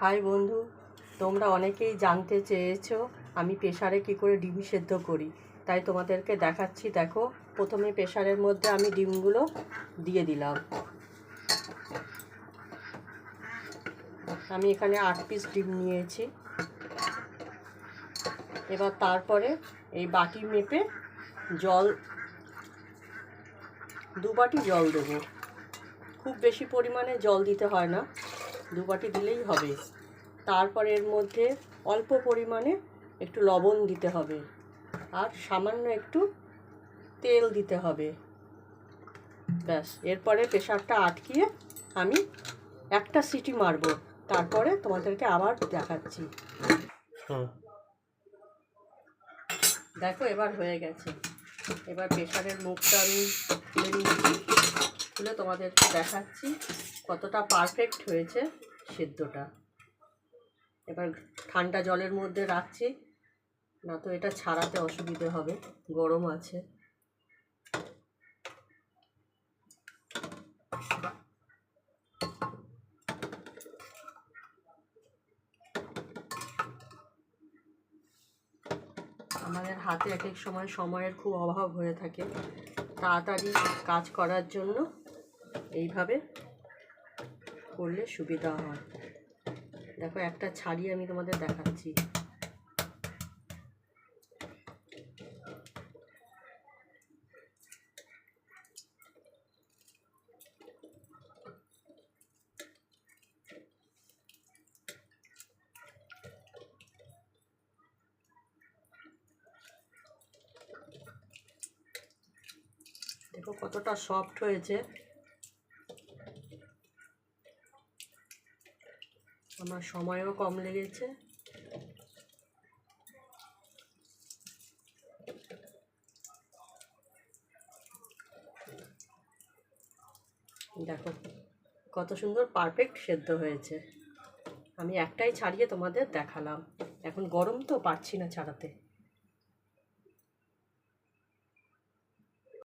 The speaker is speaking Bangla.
হাই বন্ধু, তোমরা অনেকেই জানতে চেয়েছো আমি প্রেসারে কি করে ডিম সেদ্ধ করি, তাই তোমাদেরকে দেখাচ্ছি। দেখো, প্রথমে প্রেসারের মধ্যে আমি ডিমগুলো দিয়ে দিলাম। আমি এখানে 8 পিস ডিম নিয়েছি। এবার তারপরে এই বাটি মেপে জল 2 বাটি জল দেবো। খুব বেশি পরিমাণে জল দিতে হয় না, 2 বাটি দিলেই হবে। তারপরে এর মধ্যে অল্প পরিমাণে একটু লবণ দিতে হবে আর সামান্য একটু তেল দিতে হবে। ব্যাস, এরপরে প্রেসারটা আটকিয়ে আমি একটা সিটি মারব, তারপরে তোমাদেরকে আবার দেখাচ্ছি। দেখো, এবার হয়ে গেছে। এবার প্রেসারের মুখটা আমি খুলে নিচ্ছি, খুলে তোমাদেরকে দেখাচ্ছি কতটা পারফেক্ট হয়েছে সেদ্ধটা। এবার ঠান্ডা জলের মধ্যে রাখছি, না তো এটা ছাড়াতে অসুবিধে হবে, গরম আছে। আমাদের হাতে এক এক সময় সময়ের খুব অভাব হয়ে থাকে, তাড়াতাড়ি কাজ করার জন্য এইভাবে করলে সুবিধা হয়। দেখো, একটা ছাড়িয়ে আমি তোমাদের দেখাচ্ছি। দেখো কতটা সফট হয়েছে। আমার সময়ও কম লেগেছে। দেখো কত সুন্দর পারফেক্ট সেদ্ধ হয়েছে। আমি একটাই ছাড়িয়ে তোমাদের দেখালাম, এখন গরম তো পারছি না ছাড়াতে।